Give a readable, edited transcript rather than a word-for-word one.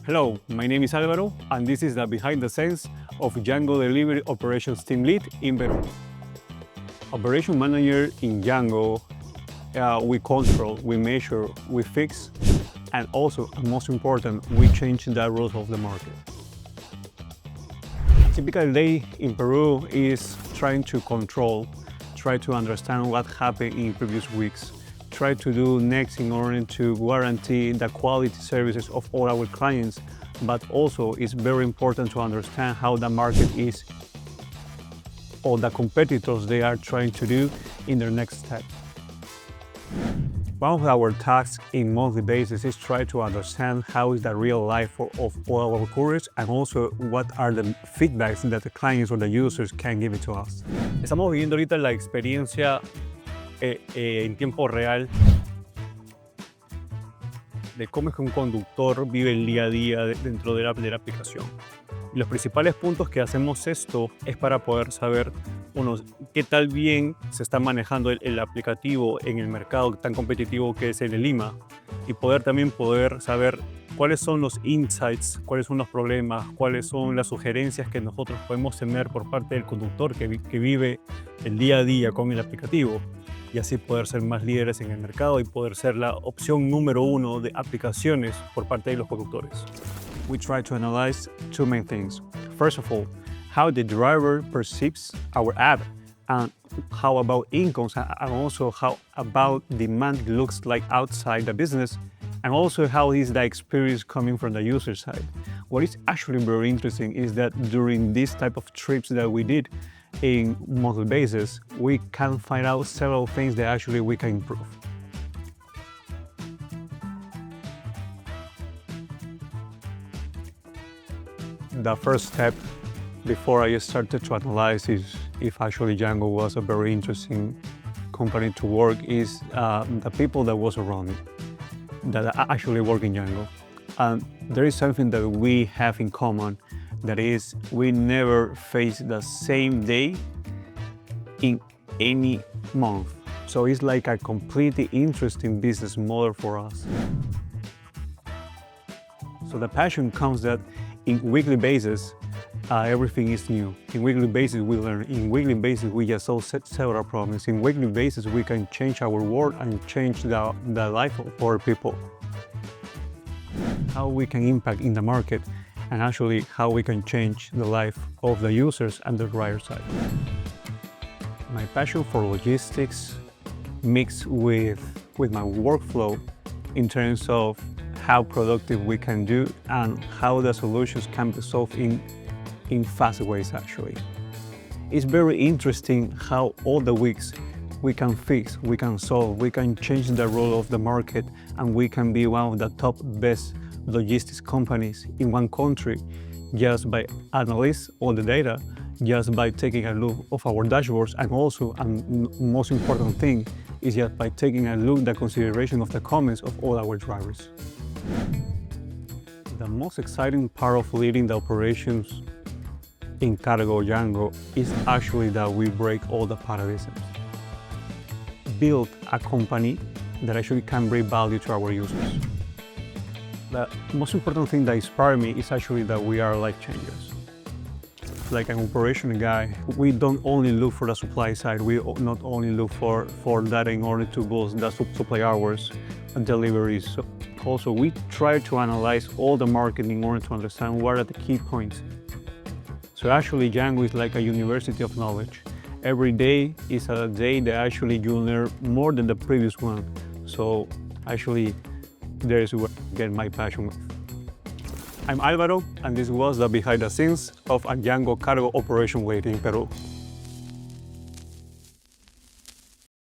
Hello, my name is Alvaro, and this is the behind the scenes of Yango Delivery Operations Team Lead in Peru. Operation Manager in Yango, we control, we measure, we fix, and also, and most important, we change the rules of the market. A typical day in Peru is trying to control, try to understand what happened in previous weeks, try to do next in order to guarantee the quality services of all our clients, but also it's very important to understand how the market is or the competitors they are trying to do in their next step. One of our tasks in monthly basis is try to understand how is the real life of all our couriers and also what are the feedbacks that the clients or the users can give it to us. Estamos viviendo ahorita la experiencia en tiempo real de cómo es que un conductor vive el día a día dentro de la aplicación. Y los principales puntos que hacemos esto es para poder saber qué tal bien se está manejando el aplicativo en el mercado tan competitivo que es en Lima y también poder saber cuáles son los insights, cuáles son los problemas, cuáles son las sugerencias que nosotros podemos tener por parte del conductor que vive el día a día con el aplicativo y así poder ser más líderes en el mercado y poder ser la opción número uno de aplicaciones por parte de los conductores. We try to analyze two main things. First of all, how the driver perceives our app and how about incomes and also how about demand looks like outside the business and also how is the experience coming from the user side. What is actually very interesting is that during this type of trips that we did in monthly basis, we can find out several things that actually we can improve. The first step before I started to analyze is if actually Yango was a very interesting company to work is the people that was around me that actually work in Yango. And there is something that we have in common, that is we never face the same day in any month. So it's like a completely interesting business model for us. So the passion comes that in weekly basis, everything is new. In weekly basis, we learn. In weekly basis, we just solve several problems. In weekly basis, we can change our world and change the life of our people. How we can impact in the market and actually how we can change the life of the users and the driver side. My passion for logistics mixed with my workflow in terms of how productive we can do and how the solutions can be solved in fast ways actually. It's very interesting how all the weeks we can fix, we can solve, we can change the role of the market and we can be one of the top best logistics companies in one country just by analyzing all the data, just by taking a look of our dashboards and also, and most important thing, is just by taking a look at the consideration of the comments of all our drivers. The most exciting part of leading the operations in Cargo Yango is actually that we break all the paradigms. Build a company that actually can bring value to our users. The most important thing that inspired me is actually that we are life changers. Like an operation guy, we don't only look for the supply side, we not only look for data in order to boost the supply hours and deliveries. So also, we try to analyze all the marketing in order to understand what are the key points. So actually, Yango is like a university of knowledge. Every day is a day that actually you learn more than the previous one. So actually, there is where I get my passion with. I'm Alvaro, and this was the behind the scenes of a Yango cargo operation lead in Peru.